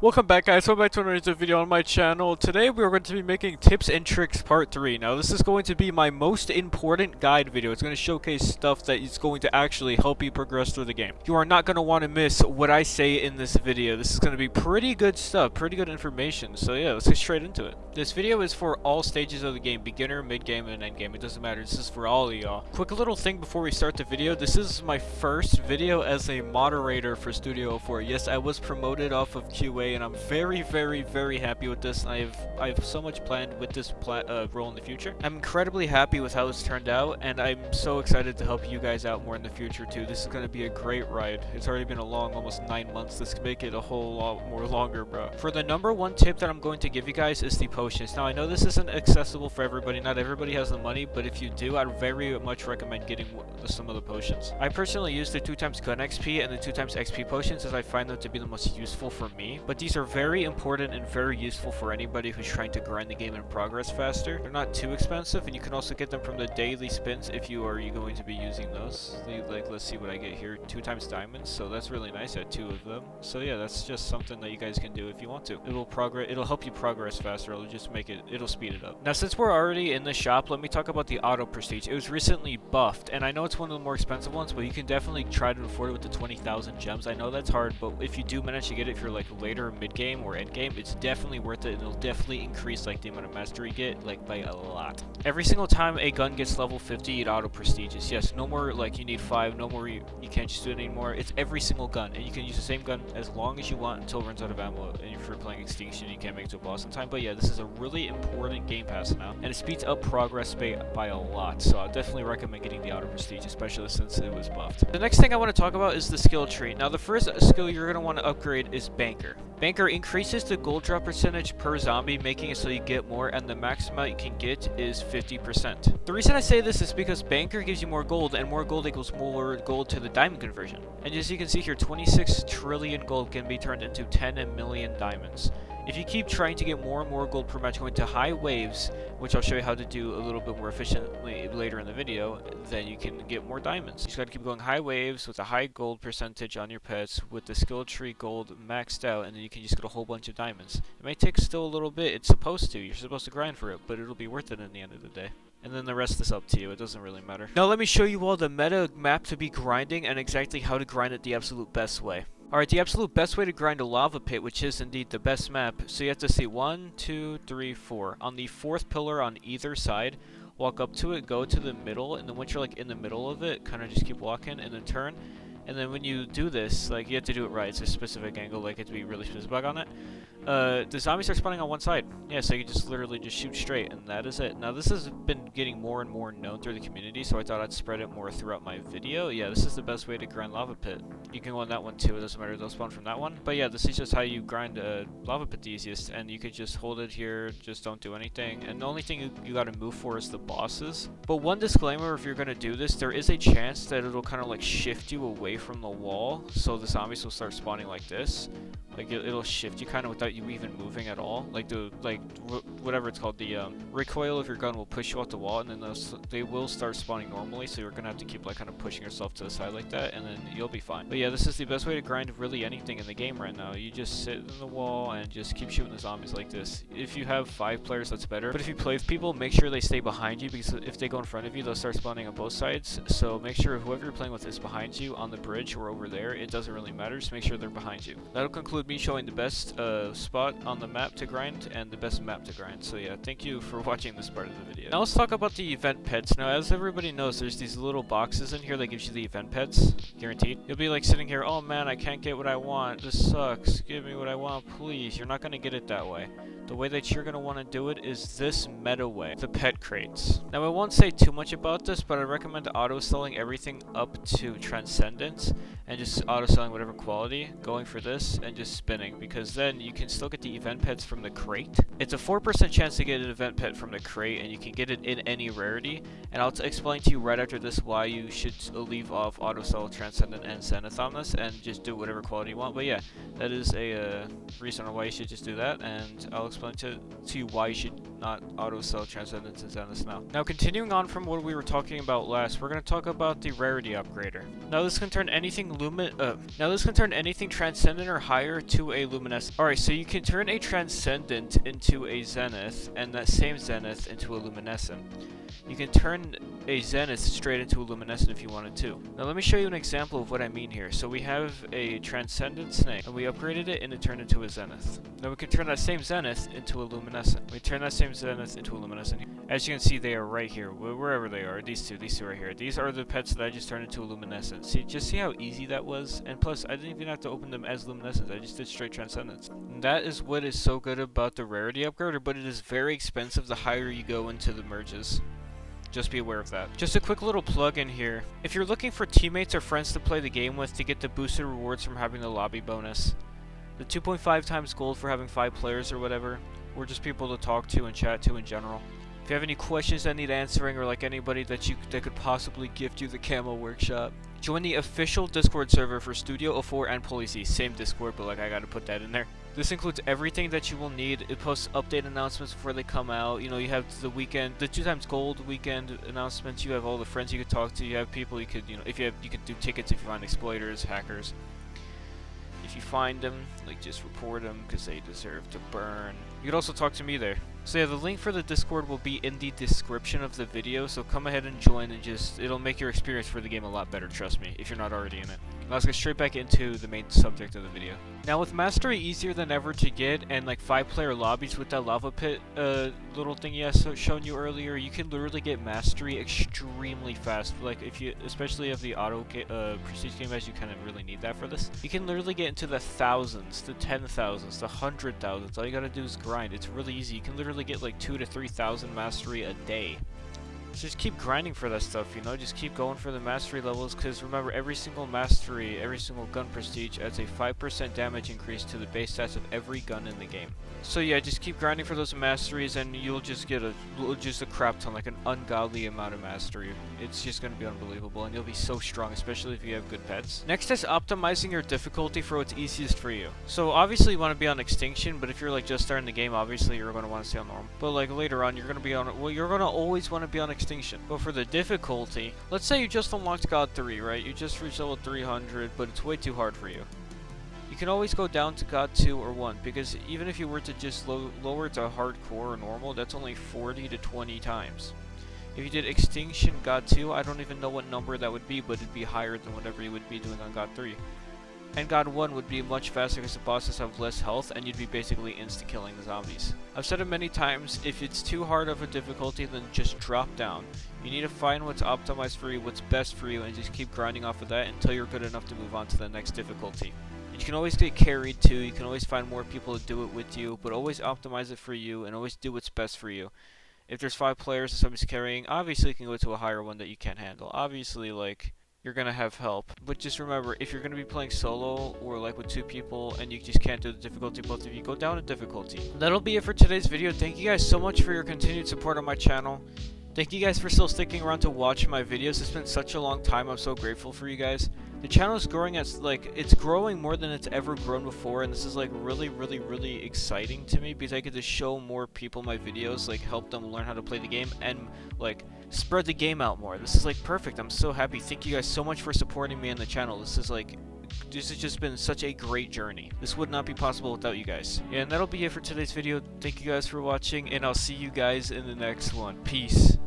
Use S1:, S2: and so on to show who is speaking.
S1: Welcome back, guys. Welcome back to another video on my channel. Today we are going to be making tips and tricks part 3. Now this is going to be my most important guide video. It's going to showcase stuff that is going to actually help you progress through the game. You are not going to want to miss what I say in this video. This is going to be pretty good stuff, pretty good information. So yeah, let's get straight into it. This video is for all stages of the game, beginner, mid-game, and end-game. It doesn't matter. This is for all of y'all. Quick little thing before we start the video. This is my first video as a moderator for Studio 04. Yes, I was promoted off of QA, and I'm very happy with this. I have so much planned with this role in the future. I'm incredibly happy with how this turned out, and I'm so excited to help you guys out more in the future too. This is going to be a great ride. It's already been a long, almost 9 months. This can make it a whole lot more longer, bro. For the number one tip that I'm going to give you guys is the potions. Now I know this isn't accessible for everybody. Not everybody has the money, but if you do, I'd very much recommend getting some of the potions. I personally use the 2x gun XP and the 2x XP potions as I find them to be the most useful for me, but these are very important and very useful for anybody who's trying to grind the game and progress faster. They're not too expensive, and you can also get them from the daily spins if you are going to be using those. Like, let's see what I get here. 2x diamonds, so that's really nice. I had 2 of them. So yeah, that's just something that you guys can do if you want to. It'll help you progress faster. It'll speed it up. Now, since we're already in the shop, let me talk about the auto prestige. It was recently buffed, and I know it's one of the more expensive ones, but you can definitely try to afford it with the 20,000 gems. I know that's hard, but if you do manage to get it, if you're like later mid-game or end-game, it's definitely worth it, and it'll definitely increase like the amount of mastery you get like by a lot. Every single time a gun gets level 50, it auto prestiges. Yes, no more like you need 5, no more you can't just do it anymore. It's every single gun, and you can use the same gun as long as you want until it runs out of ammo. And if you're playing Extinction, you can't make it to a boss in time. But yeah, this is a really important game pass now, and it speeds up progress by a lot. So I definitely recommend getting the auto prestige, especially since it was buffed. The next thing I want to talk about is the skill tree. Now the first skill you're going to want to upgrade is Banker. Banker increases the gold drop percentage per zombie, making it so you get more, and the max amount you can get is 50%. The reason I say this is because Banker gives you more gold, and more gold equals more gold to the diamond conversion. And as you can see here, 26 trillion gold can be turned into 10 million diamonds. If you keep trying to get more and more gold per match going to high waves, which I'll show you how to do a little bit more efficiently later in the video, then you can get more diamonds. You just gotta keep going high waves with a high gold percentage on your pets with the skill tree gold maxed out, and then you can just get a whole bunch of diamonds. It may take still a little bit, it's supposed to, you're supposed to grind for it, but it'll be worth it in the end of the day. And then the rest is up to you, it doesn't really matter. Now let me show you all the meta map to be grinding and exactly how to grind it the absolute best way. Alright, the absolute best way to grind a lava pit, which is indeed the best map, so you have to see 1, 2, 3, 4. On the 4th pillar on either side, walk up to it, go to the middle, and then once you're like in the middle of it, kind of just keep walking and then turn. And then when you do this, like you have to do it right, it's a specific angle, like you have to be really specific on it. The zombies are spawning on one side. Yeah, so you can just literally just shoot straight, and that is it. Now this has been getting more and more known through the community, so I thought I'd spread it more throughout my video. Yeah, this is the best way to grind lava pit. You can go on that one too, it doesn't matter, they'll spawn from that one. But yeah, this is just how you grind a lava pit the easiest, and you could just hold it here, just don't do anything. And the only thing you gotta move for is the bosses. But one disclaimer, if you're gonna do this, there is a chance that it'll kind of like shift you away from the wall, so the zombies will start spawning like this. Like it'll shift you kind of without you even moving at all. Like whatever it's called, the recoil of your gun will push you off the wall, and then they will start spawning normally. So you're gonna have to keep like kind of pushing yourself to the side like that, and then you'll be fine. But yeah, this is the best way to grind really anything in the game right now. You just sit in the wall and just keep shooting the zombies like this. If you have 5 players, that's better. But if you play with people, make sure they stay behind you, because if they go in front of you, they'll start spawning on both sides. So make sure whoever you're playing with is behind you on the bridge or over there. It doesn't really matter. Just make sure they're behind you. That'll conclude me showing the best spot on the map to grind and the best map to grind. So yeah, thank you for watching this part of the video. Now let's talk about the event pets. Now, as everybody knows, there's these little boxes in here that gives you the event pets, guaranteed. You'll be like sitting here, oh man, I can't get what I want. This sucks. Give me what I want, please. You're not gonna get it that way. The way that you're going to want to do it is this meta way, the pet crates. Now I won't say too much about this, but I recommend auto-selling everything up to Transcendence and just auto-selling whatever quality, going for this and just spinning, because then you can still get the event pets from the crate. It's a 4% chance to get an event pet from the crate, and you can get it in any rarity, and I'll explain to you right after this why you should leave off auto-sell, Transcendent, and Zenith on this and just do whatever quality you want. But yeah, that is a reason why you should just do that, and I'll explain to you why you should not auto-sell Transcendence and Zenith now. Now, continuing on from what we were talking about last, we're going to talk about the Rarity Upgrader. Now, this can turn anything now this can turn anything transcendent or higher to a luminescent. Alright, so you can turn a transcendent into a zenith, and that same zenith into a luminescent. You can turn a zenith straight into a luminescent if you wanted to. Now let me show you an example of what I mean here. So we have a transcendent snake, and we upgraded it and it turned into a zenith. Now we can turn that same zenith into a luminescent. We turn that same zenith into a luminescent. As you can see, they are right here, wherever they are. These two right here. These are the pets that I just turned into a luminescent. See how easy that was? And plus, I didn't even have to open them as luminescents. I just did straight transcendence. And that is what is so good about the rarity upgrader, but it is very expensive the higher you go into the merges. Just be aware of that. Just a quick little plug in here. If you're looking for teammates or friends to play the game with to get the boosted rewards from having the lobby bonus, the 2.5 times gold for having 5 players or whatever, or just people to talk to and chat to in general. If you have any questions that need answering, or like anybody that could possibly gift you the camo workshop, join the official Discord server for Studio 04 and Policy. Same Discord, but like I gotta put that in there. This includes everything that you will need. It posts update announcements before they come out. You know, you have the weekend, the 2 times gold weekend announcements. You have all the friends you could talk to. You have people you could, you know, you could do tickets if you find exploiters, hackers. If you find them, like, just report them because they deserve to burn. You could also talk to me there. So yeah, the link for the Discord will be in the description of the video, so come ahead and join, and it'll make your experience for the game a lot better, trust me, if you're not already in it. Now let's get straight back into the main subject of the video. Now with Mastery easier than ever to get, and like 5-player lobbies with that lava pit little thingy I shown you earlier, you can literally get Mastery extremely fast. Like especially if the auto prestige game, as you kind of really need that for this. You can literally get into the thousands, the 10,000s, the 100,000s. All you gotta do is grind. It's really easy. You can literally get like 2,000 to 3,000 Mastery a day. So just keep grinding for that stuff, you know, just keep going for the mastery levels, because remember, every single mastery, every single gun prestige adds a 5% damage increase to the base stats of every gun in the game. So yeah, just keep grinding for those masteries, and you'll just get a crap ton, like an ungodly amount of mastery. It's just going to be unbelievable, and you'll be so strong, especially if you have good pets. Next is optimizing your difficulty for what's easiest for you. So obviously you want to be on extinction, but if you're like just starting the game, obviously you're going to want to stay on normal. But like later on, you're going to be on, well, you're going to always want to be on extinction. But for the difficulty, let's say you just unlocked God 3, right? You just reached level 300, but it's way too hard for you. You can always go down to God 2 or 1, because even if you were to just lower it to hardcore or normal, that's only 40 to 20 times. If you did Extinction God 2, I don't even know what number that would be, but it'd be higher than whatever you would be doing on God 3. And God 1 would be much faster because the bosses have less health, and you'd be basically insta-killing the zombies. I've said it many times, if it's too hard of a difficulty, then just drop down. You need to find what's optimized for you, what's best for you, and just keep grinding off of that until you're good enough to move on to the next difficulty. You can always get carried too, you can always find more people to do it with you, but always optimize it for you, and always do what's best for you. If there's 5 players and somebody's carrying, obviously you can go to a higher one that you can't handle. Obviously, like, you're gonna have help. But just remember, if you're gonna be playing solo or like with 2 people and you just can't do the difficulty, both of you, go down in difficulty. That'll be it for today's video. Thank you guys so much for your continued support on my channel. Thank you guys for still sticking around to watch my videos. It's been such a long time. I'm so grateful for you guys. The channel is growing it's growing more than it's ever grown before, and this is like really exciting to me because I get to show more people my videos, like help them learn how to play the game and like spread the game out more. This is like perfect. I'm so happy. Thank you guys so much for supporting me on the channel. This has just been such a great journey. This would not be possible without you guys. Yeah, and that'll be it for today's video. Thank you guys for watching, and I'll see you guys in the next one. Peace.